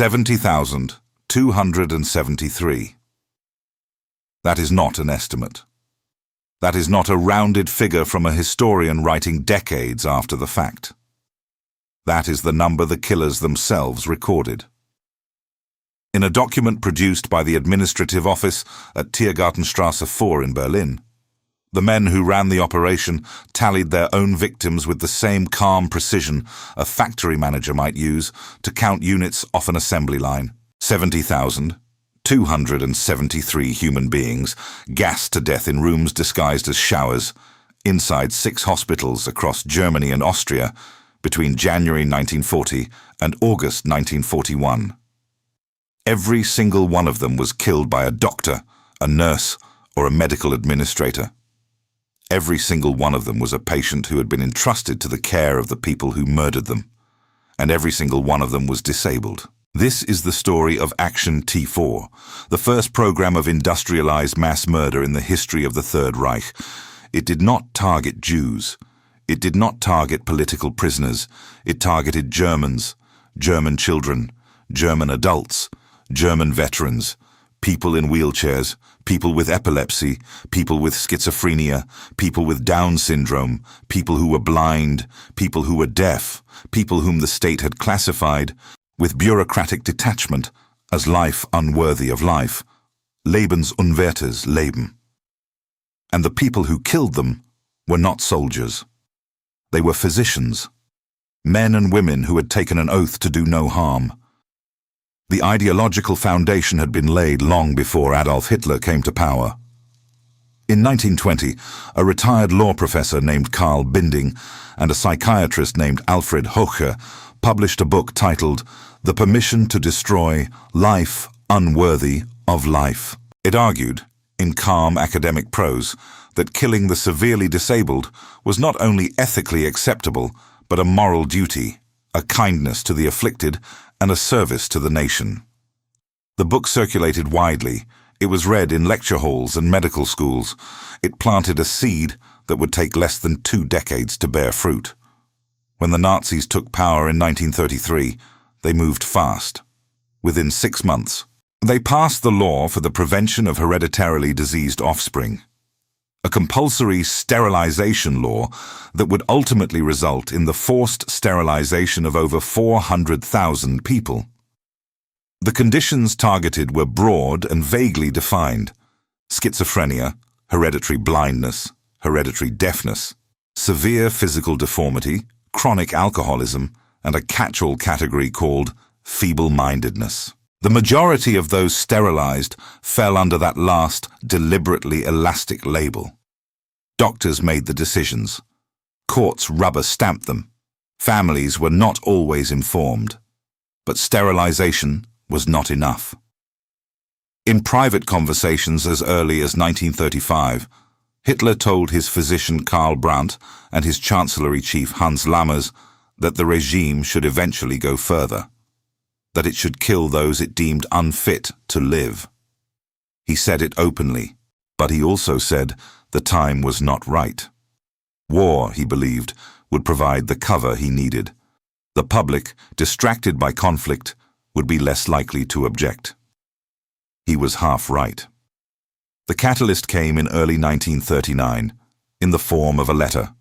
70,273. That is not an estimate. That is not a rounded figure from a historian writing decades after the fact. That is the number the killers themselves recorded. In a document produced by the administrative office at Tiergartenstrasse 4 in Berlin, the men who ran the operation tallied their own victims with the same calm precision a factory manager might use to count units off an assembly line. 70,273 human beings gassed to death in rooms disguised as showers inside 6 hospitals across Germany and Austria between January 1940 and August 1941. Every single one of them was killed by a doctor, a nurse, or a medical administrator. Every single one of them was a patient who had been entrusted to the care of the people who murdered them, and every single one of them was disabled. This is the story of Aktion T4, the first program of industrialized mass murder in the history of the Third Reich. It did not target Jews. It did not target political prisoners. It targeted Germans, German children, German adults, German veterans, people in wheelchairs, people with epilepsy, people with schizophrenia, people with Down syndrome, people who were blind, people who were deaf, people whom the state had classified, with bureaucratic detachment, as life unworthy of life, lebensunwertes Leben. And the people who killed them were not soldiers. They were physicians, men and women who had taken an oath to do no harm. The ideological foundation had been laid long before Adolf Hitler came to power. In 1920, a retired law professor named Karl Binding and a psychiatrist named Alfred Hoche published a book titled The Permission to Destroy Life Unworthy of Life. It argued, in calm academic prose, that killing the severely disabled was not only ethically acceptable, but a moral duty, a kindness to the afflicted, and a service to the nation. The book circulated widely. It was read in lecture halls and medical schools. It planted a seed that would take less than 2 decades to bear fruit. When the Nazis took power in 1933, they moved fast. Within 6 months, they passed the law for the prevention of hereditarily diseased offspring, a compulsory sterilization law that would ultimately result in the forced sterilization of over 400,000 people. The conditions targeted were broad and vaguely defined: schizophrenia, hereditary blindness, hereditary deafness, severe physical deformity, chronic alcoholism, and a catch-all category called feeble-mindedness. The majority of those sterilized fell under that last, deliberately elastic label. Doctors made the decisions. Courts rubber-stamped them. Families were not always informed. But sterilization was not enough. In private conversations as early as 1935, Hitler told his physician Karl Brandt and his chancellery chief Hans Lammers that the regime should eventually go further, that it should kill those it deemed unfit to live. He said it openly, but he also said the time was not right. War, he believed, would provide the cover he needed. The public, distracted by conflict, would be less likely to object. He was half right. The catalyst came in early 1939, in the form of a letter.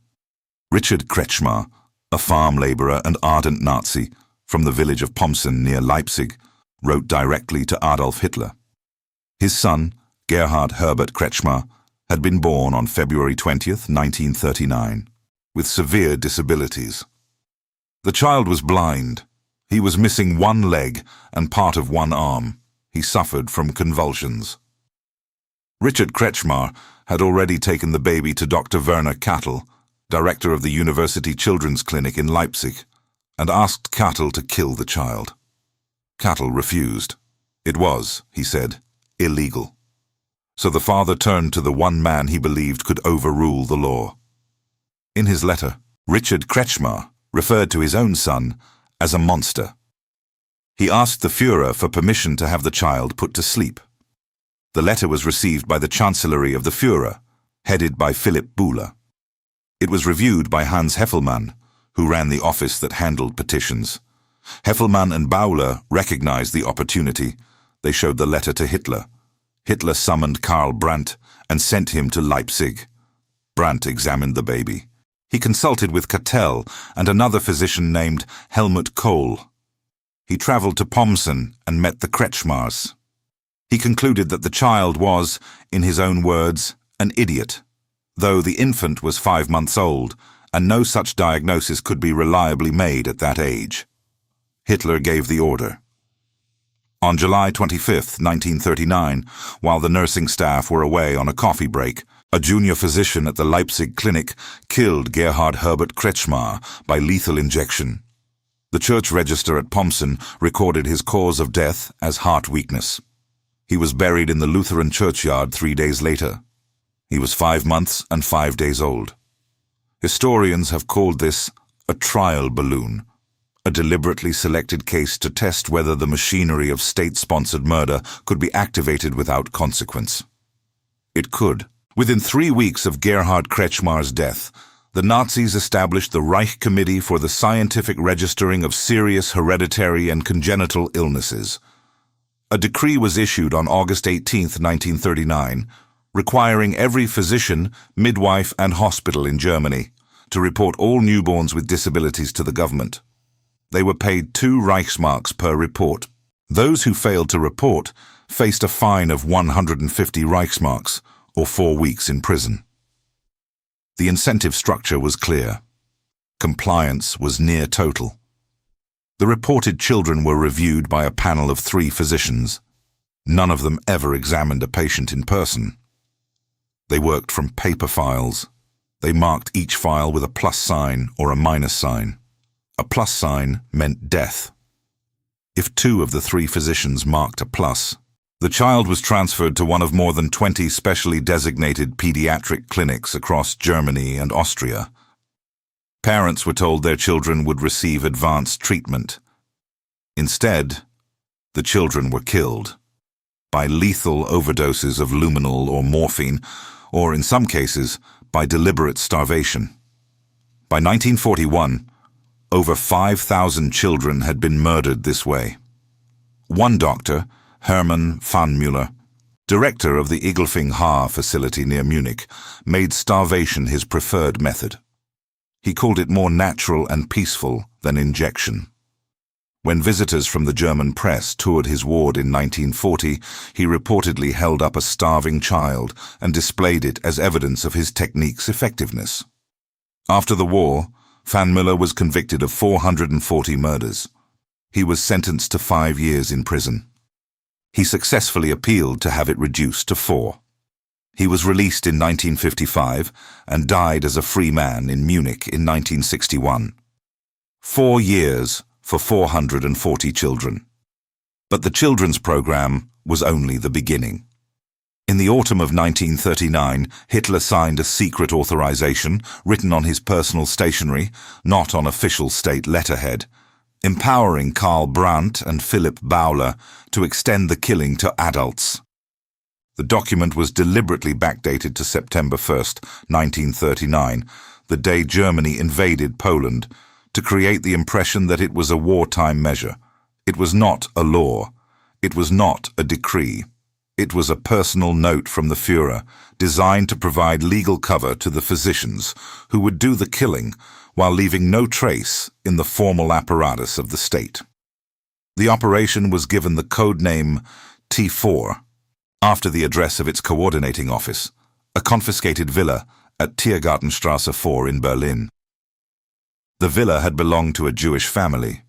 Richard Kretschmar, a farm laborer and ardent Nazi, from the village of Pomsen near Leipzig, wrote directly to Adolf Hitler. His son, Gerhard Herbert Kretschmar, had been born on February 20th, 1939, with severe disabilities. The child was blind. He was missing one leg and part of one arm. He suffered from convulsions. Richard Kretschmar had already taken the baby to Dr. Werner Kattel, director of the University Children's Clinic in Leipzig, and asked Kattel to kill the child. Kattel refused. It was, he said, illegal. So the father turned to the one man he believed could overrule the law. In his letter, Richard Kretschmar referred to his own son as a monster. He asked the Führer for permission to have the child put to sleep. The letter was received by the Chancellery of the Führer, headed by Philipp Buhler. It was reviewed by Hans Heffelmann, who ran the office that handled petitions. Heffelmann and Bauer recognized the opportunity. They showed the letter to Hitler. Hitler summoned Karl Brandt and sent him to Leipzig. Brandt examined the baby. He consulted with Cattell and another physician named Helmut Kohl. He traveled to Pomsen and met the Kretschmars. He concluded that the child was, in his own words, an idiot, though the infant was 5 months old, and no such diagnosis could be reliably made at that age. Hitler gave the order. On July 25, 1939, while the nursing staff were away on a coffee break, a junior physician at the Leipzig clinic killed Gerhard Herbert Kretschmar by lethal injection. The church register at Pomsen recorded his cause of death as heart weakness. He was buried in the Lutheran churchyard 3 days later. He was 5 months and 5 days old. Historians have called this a trial balloon, a deliberately selected case to test whether the machinery of state-sponsored murder could be activated without consequence. It could. Within 3 weeks of Gerhard Kretschmar's death, the Nazis established the Reich Committee for the Scientific Registering of Serious Hereditary and Congenital Illnesses. A decree was issued on August 18, 1939, requiring every physician, midwife, and hospital in Germany to report all newborns with disabilities to the government. They were paid 2 Reichsmarks per report. Those who failed to report faced a fine of 150 Reichsmarks, or 4 weeks in prison. The incentive structure was clear. Compliance was near total. The reported children were reviewed by a panel of 3 physicians. None of them ever examined a patient in person. They worked from paper files. They marked each file with a plus sign or a minus sign. A plus sign meant death. If 2 of the 3 physicians marked a plus, the child was transferred to one of more than 20 specially designated pediatric clinics across Germany and Austria. Parents were told their children would receive advanced treatment. Instead, the children were killed by lethal overdoses of luminol or morphine, or in some cases, by deliberate starvation. By 1941, over 5,000 children had been murdered this way. One doctor, Hermann Pfannmüller, director of the Igelfing Haar facility near Munich, made starvation his preferred method. He called it more natural and peaceful than injection. When visitors from the German press toured his ward in 1940, he reportedly held up a starving child and displayed it as evidence of his technique's effectiveness. After the war, Pfannmüller was convicted of 440 murders. He was sentenced to 5 years in prison. He successfully appealed to have it reduced to 4. He was released in 1955 and died as a free man in Munich in 1961. 4 years for 440 children. But the children's program was only the beginning. In the autumn of 1939, Hitler signed a secret authorization, written on his personal stationery, not on official state letterhead, empowering Karl Brandt and Philipp Bauer to extend the killing to adults. The document was deliberately backdated to September 1, 1939, the day Germany invaded Poland, to create the impression that it was a wartime measure. It was not a law. It was not a decree. It was a personal note from the Führer, designed to provide legal cover to the physicians who would do the killing while leaving no trace in the formal apparatus of the state. The operation was given the code name T4, after the address of its coordinating office, a confiscated villa at Tiergartenstrasse 4 in Berlin. The villa had belonged to a Jewish family.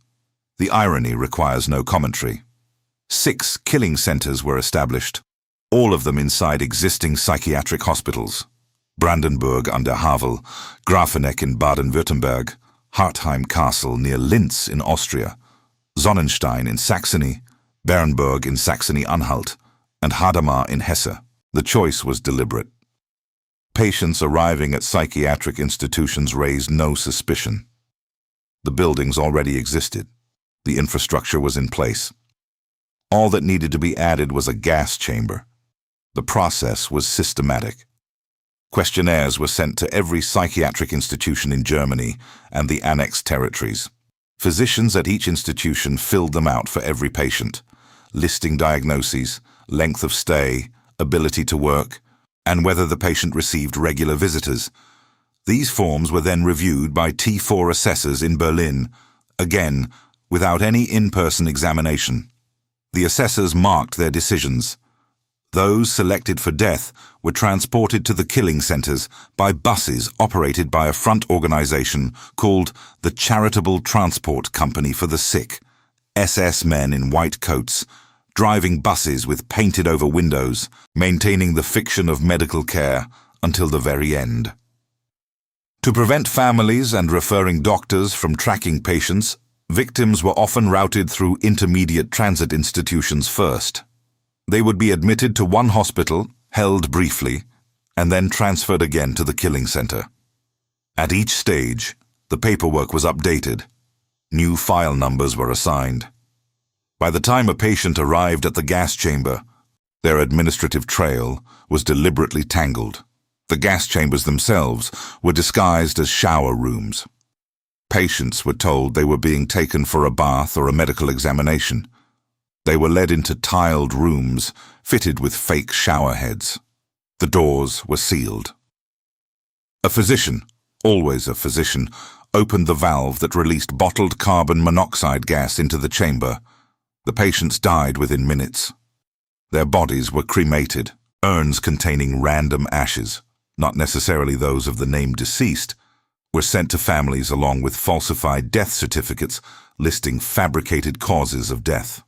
The irony requires no commentary. 6 killing centers were established, all of them inside existing psychiatric hospitals. Brandenburg an der Havel, Grafeneck in Baden-Württemberg, Hartheim Castle near Linz in Austria, Sonnenstein in Saxony, Bernburg in Saxony-Anhalt, and Hadamar in Hesse. The choice was deliberate. Patients arriving at psychiatric institutions raised no suspicion. The buildings already existed. The infrastructure was in place. All that needed to be added was a gas chamber. The process was systematic. Questionnaires were sent to every psychiatric institution in Germany and the annexed territories. Physicians at each institution filled them out for every patient, listing diagnoses, length of stay, ability to work, and whether the patient received regular visitors. These forms were then reviewed by T4 assessors in Berlin, again, without any in-person examination. The assessors marked their decisions. Those selected for death were transported to the killing centers by buses operated by a front organization called the Charitable Transport Company for the Sick, SS men in white coats, driving buses with painted-over windows, maintaining the fiction of medical care until the very end. To prevent families and referring doctors from tracking patients, victims were often routed through intermediate transit institutions first. They would be admitted to one hospital, held briefly, and then transferred again to the killing center. At each stage, the paperwork was updated. New file numbers were assigned. By the time a patient arrived at the gas chamber, their administrative trail was deliberately tangled. The gas chambers themselves were disguised as shower rooms. Patients were told they were being taken for a bath or a medical examination. They were led into tiled rooms fitted with fake shower heads. The doors were sealed. A physician, always a physician, opened the valve that released bottled carbon monoxide gas into the chamber. The patients died within minutes. Their bodies were cremated, urns containing random ashes, not necessarily those of the named deceased, were sent to families along with falsified death certificates listing fabricated causes of death: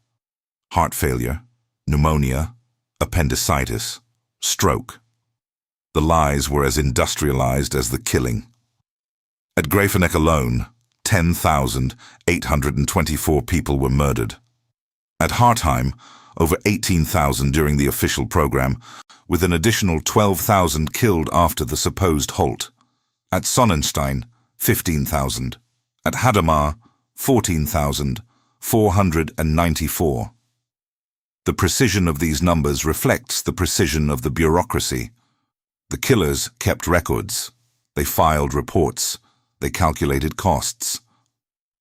heart failure, pneumonia, appendicitis, stroke. The lies were as industrialized as the killing. At Grafeneck alone, 10,824 people were murdered. At Hartheim, over 18,000 during the official program, with an additional 12,000 killed after the supposed halt. At Sonnenstein, 15,000. At Hadamar, 14,494. The precision of these numbers reflects the precision of the bureaucracy. The killers kept records. They filed reports. They calculated costs.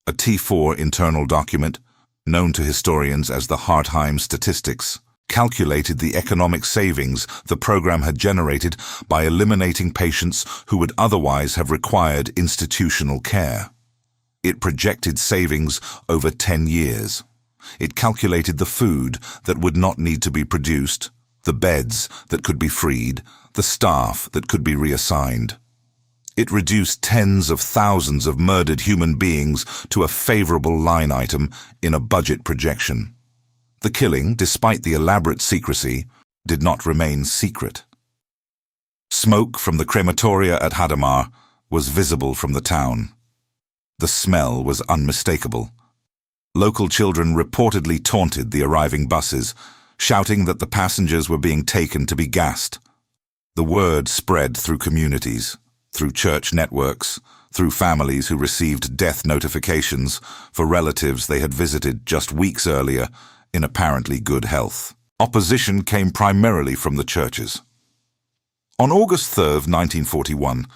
A T4 internal document, known to historians as the Hartheim Statistics, calculated the economic savings the program had generated by eliminating patients who would otherwise have required institutional care. It projected savings over 10 years. It calculated the food that would not need to be produced, the beds that could be freed, the staff that could be reassigned. It reduced tens of thousands of murdered human beings to a favorable line item in a budget projection. The killing, despite the elaborate secrecy, did not remain secret. Smoke from the crematoria at Hadamar was visible from the town. The smell was unmistakable. Local children reportedly taunted the arriving buses, shouting that the passengers were being taken to be gassed. The word spread through communities, through church networks, through families who received death notifications for relatives they had visited just weeks earlier in apparently good health. Opposition came primarily from the churches. On August 3, 1941,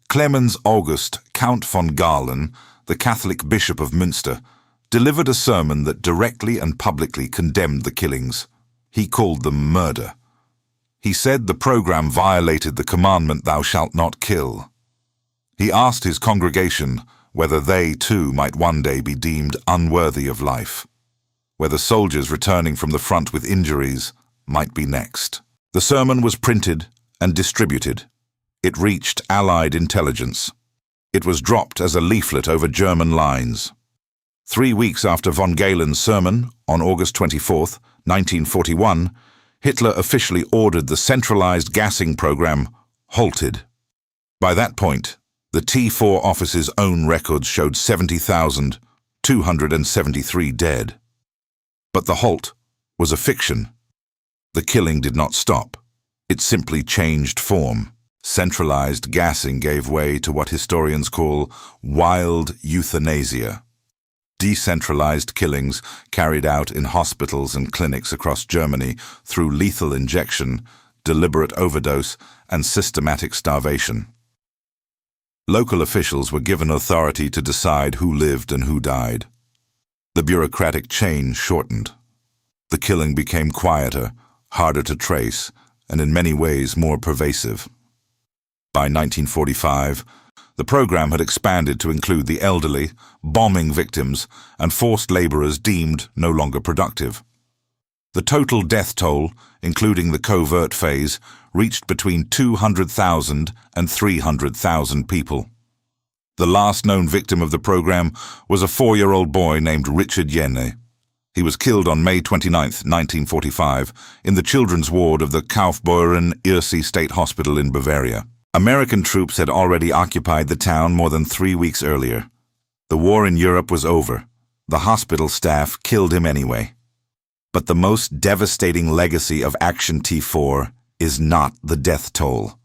Clemens August Count von Galen, the Catholic Bishop of Münster, delivered a sermon that directly and publicly condemned the killings. He called them murder. He said the program violated the commandment, "Thou shalt not kill." He asked his congregation whether they too might one day be deemed unworthy of life, whether soldiers returning from the front with injuries might be next. The sermon was printed and distributed. It reached Allied intelligence. It was dropped as a leaflet over German lines. 3 weeks after von Galen's sermon, on August 24, 1941, Hitler officially ordered the centralized gassing program halted. By that point, the T4 office's own records showed 70,273 dead. But the halt was a fiction. The killing did not stop. It simply changed form. Centralized gassing gave way to what historians call wild euthanasia. Decentralized killings carried out in hospitals and clinics across Germany through lethal injection, deliberate overdose, and systematic starvation. Local officials were given authority to decide who lived and who died. The bureaucratic chain shortened. The killing became quieter, harder to trace, and in many ways more pervasive. By 1945, the program had expanded to include the elderly, bombing victims, and forced laborers deemed no longer productive. The total death toll, including the covert phase, reached between 200,000 and 300,000 people. The last known victim of the program was a 4-year-old boy named Richard Jenne. He was killed on May 29, 1945, in the children's ward of the Kaufbeuren-Irsee State Hospital in Bavaria. American troops had already occupied the town more than 3 weeks earlier. The war in Europe was over. The hospital staff killed him anyway. But the most devastating legacy of Aktion T4 is not the death toll.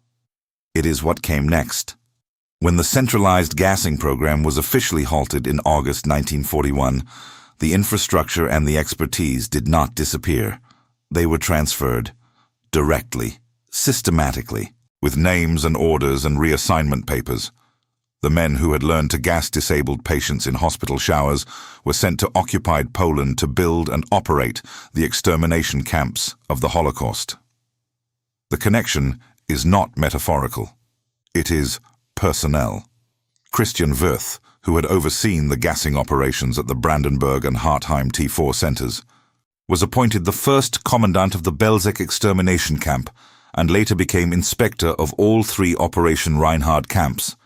It is what came next. When the centralized gassing program was officially halted in August 1941, the infrastructure and the expertise did not disappear. They were transferred, directly, systematically, with names and orders and reassignment papers. The men who had learned to gas disabled patients in hospital showers were sent to occupied Poland to build and operate the extermination camps of the Holocaust. The connection is not metaphorical. It is personnel. Christian Wirth, who had overseen the gassing operations at the Brandenburg and Hartheim T4 centers, was appointed the first commandant of the Belzec extermination camp and later became inspector of all 3 Operation Reinhard camps.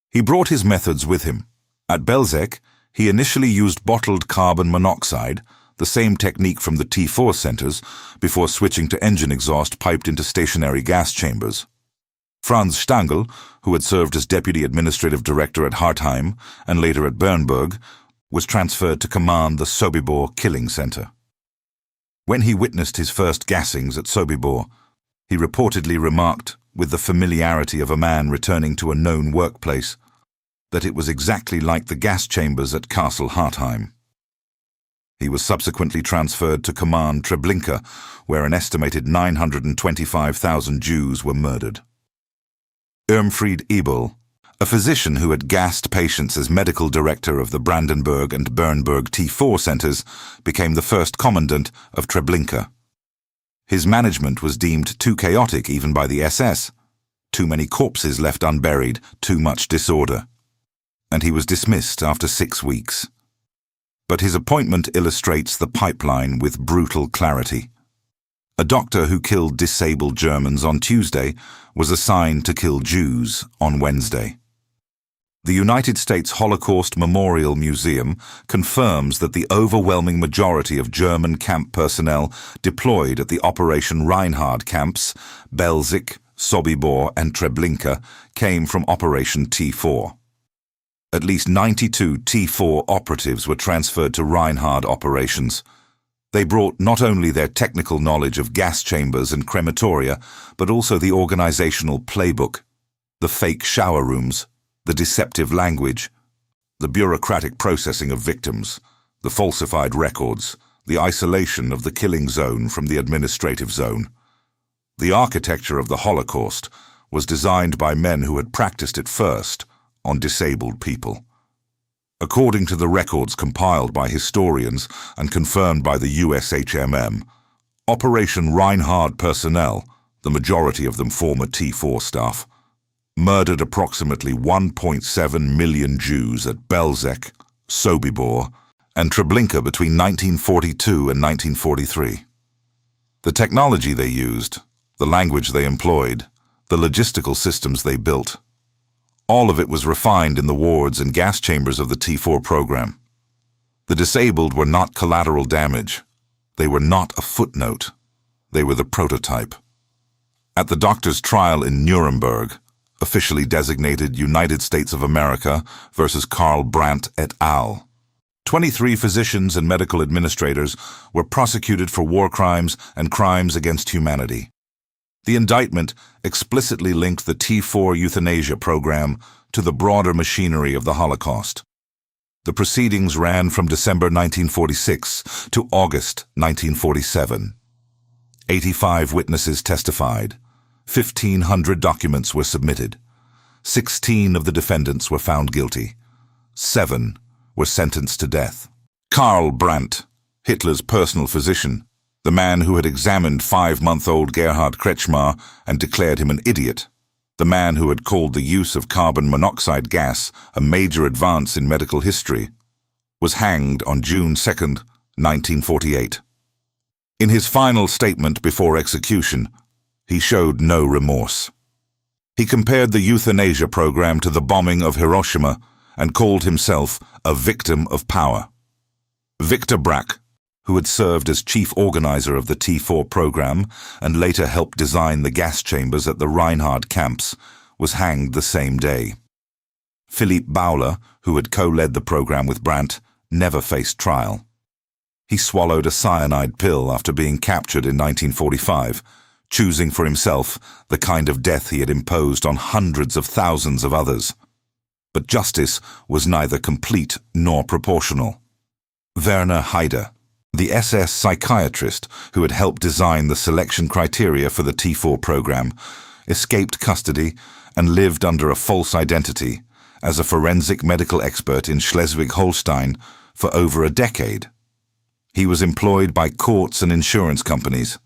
He brought his methods with him. At Belzec, he initially used bottled carbon monoxide, the same technique from the T4 centers, before switching to engine exhaust piped into stationary gas chambers. Franz Stangl, who had served as deputy administrative director at Hartheim and later at Bernburg, was transferred to command the Sobibor killing center. When he witnessed his first gassings at Sobibor, he reportedly remarked, with the familiarity of a man returning to a known workplace, that it was exactly like the gas chambers at Castle Hartheim. He was subsequently transferred to command Treblinka, where an estimated 925,000 Jews were murdered. Irmfried Ebel, a physician who had gassed patients as medical director of the Brandenburg and Bernburg T4 centers, became the first commandant of Treblinka. His management was deemed too chaotic even by the SS. Too many corpses left unburied, too much disorder. And he was dismissed after 6 weeks. But his appointment illustrates the pipeline with brutal clarity. A doctor who killed disabled Germans on Tuesday was assigned to kill Jews on Wednesday. The United States Holocaust Memorial Museum confirms that the overwhelming majority of German camp personnel deployed at the Operation Reinhard camps, Belzec, Sobibor, and Treblinka, came from Operation T4. At least 92 T4 operatives were transferred to Reinhard operations. They brought not only their technical knowledge of gas chambers and crematoria, but also the organizational playbook, the fake shower rooms, the deceptive language, the bureaucratic processing of victims, the falsified records, the isolation of the killing zone from the administrative zone. The architecture of the Holocaust was designed by men who had practiced it first on disabled people. According to the records compiled by historians and confirmed by the USHMM, Operation Reinhard personnel, the majority of them former T4 staff, murdered approximately 1.7 million Jews at Belzec, Sobibor, and Treblinka between 1942 and 1943. The technology they used, the language they employed, the logistical systems they built, all of it was refined in the wards and gas chambers of the T4 program. The disabled were not collateral damage. They were not a footnote. They were the prototype. At the doctor's trial in Nuremberg, officially designated United States of America versus Karl Brandt et al., 23 physicians and medical administrators were prosecuted for war crimes and crimes against humanity. The indictment explicitly linked the T4 Euthanasia program to the broader machinery of the Holocaust. The proceedings ran from December 1946 to August 1947. 85 witnesses testified. 1,500 documents were submitted. 16 of the defendants were found guilty. 7 were sentenced to death. Karl Brandt, Hitler's personal physician, the man who had examined 5-month-old Gerhard Kretschmar and declared him an idiot, the man who had called the use of carbon monoxide gas a major advance in medical history, was hanged on June 2, 1948. In his final statement before execution, he showed no remorse. He compared the euthanasia program to the bombing of Hiroshima and called himself a victim of power. Victor Brack, who had served as chief organizer of the T4 program and later helped design the gas chambers at the Reinhard camps, was hanged the same day. Philipp Bauer, who had co-led the program with Brandt, never faced trial. He swallowed a cyanide pill after being captured in 1945, choosing for himself the kind of death he had imposed on hundreds of thousands of others. But justice was neither complete nor proportional. Werner Haider, the SS psychiatrist who had helped design the selection criteria for the T4 program, escaped custody and lived under a false identity as a forensic medical expert in Schleswig-Holstein for over a decade. He was employed by courts and insurance companies.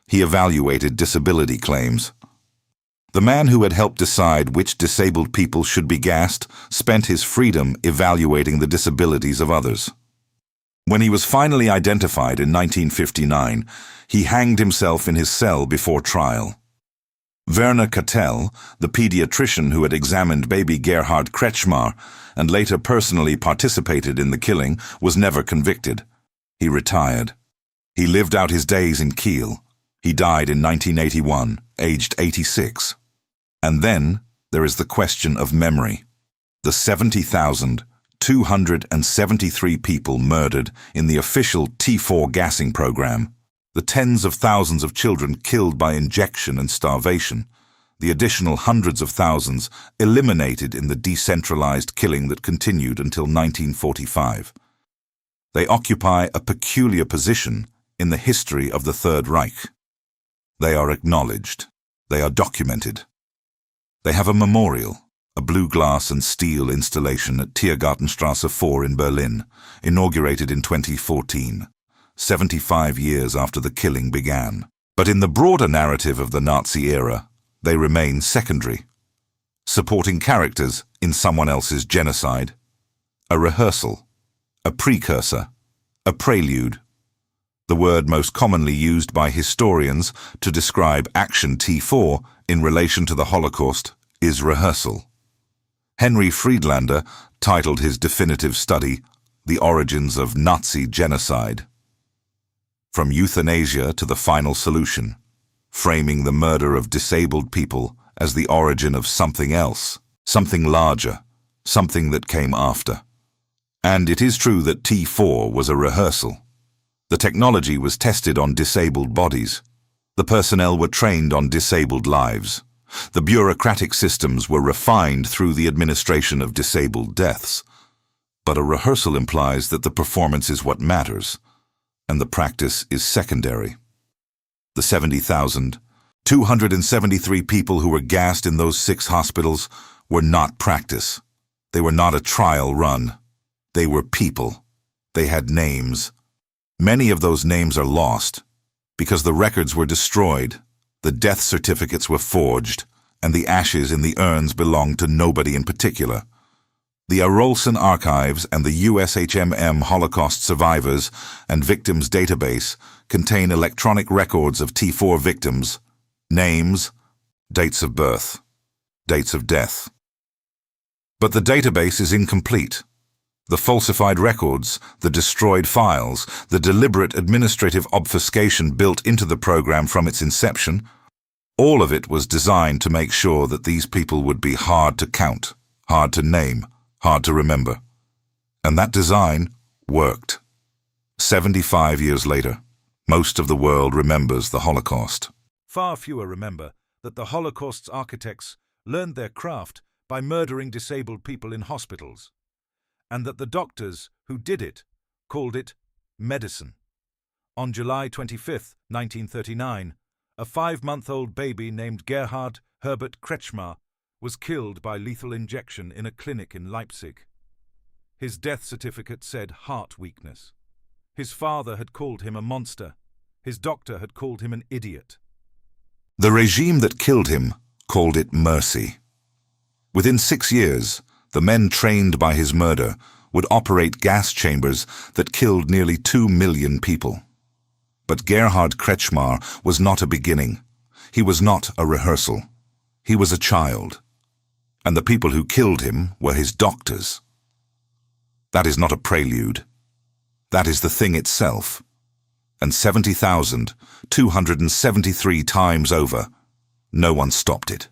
He evaluated disability claims. The man who had helped decide which disabled people should be gassed spent his freedom evaluating the disabilities of others. When he was finally identified in 1959, he hanged himself in his cell before trial. Werner Cattell, the pediatrician who had examined baby Gerhard Kretschmar and later personally participated in the killing, was never convicted. He retired. He lived out his days in Kiel. He died in 1981, aged 86. And then there is the question of memory. The 70,273 people murdered in the official T4 gassing program, the tens of thousands of children killed by injection and starvation, the additional hundreds of thousands eliminated in the decentralized killing that continued until 1945. They occupy a peculiar position in the history of the Third Reich. They are acknowledged. They are documented. They have a memorial, a blue glass and steel installation at Tiergartenstrasse 4 in Berlin, inaugurated in 2014, 75 years after the killing began. But in the broader narrative of the Nazi era, they remain secondary, supporting characters in someone else's genocide, a rehearsal, a precursor, a prelude. The word most commonly used by historians to describe Aktion T4 in relation to the Holocaust is rehearsal. Henry Friedlander titled his definitive study, The Origins of Nazi Genocide. From Euthanasia to the Final Solution, framing the murder of disabled people as the origin of something else, something larger, something that came after. And it is true that T4 was a rehearsal. The technology was tested on disabled bodies. The personnel were trained on disabled lives. The bureaucratic systems were refined through the administration of disabled deaths. But a rehearsal implies that the performance is what matters, and the practice is secondary. The 70,273 people who were gassed in those 6 hospitals were not practice. They were not a trial run. They were people. They had names. Many of those names are lost because the records were destroyed, the death certificates were forged, and the ashes in the urns belonged to nobody in particular. The Arolsen Archives and the USHMM Holocaust Survivors and Victims Database contain electronic records of T4 victims, names, dates of birth, dates of death. But the database is incomplete. The falsified records, the destroyed files, the deliberate administrative obfuscation built into the program from its inception, all of it was designed to make sure that these people would be hard to count, hard to name, hard to remember. And that design worked. 75 years later, most of the world remembers the Holocaust. Far fewer remember that the Holocaust's architects learned their craft by murdering disabled people in hospitals, and that the doctors who did it called it medicine. On July 25, 1939, a 5-month-old baby named Gerhard Herbert Kretschmar was killed by lethal injection in a clinic in Leipzig. His death certificate said heart weakness. His father had called him a monster. His doctor had called him an idiot. The regime that killed him called it mercy. Within 6 years, the men trained by his murder would operate gas chambers that killed nearly 2 million people. But Gerhard Kretschmar was not a beginning. He was not a rehearsal. He was a child. And the people who killed him were his doctors. That is not a prelude. That is the thing itself. And 70,273 times over, no one stopped it.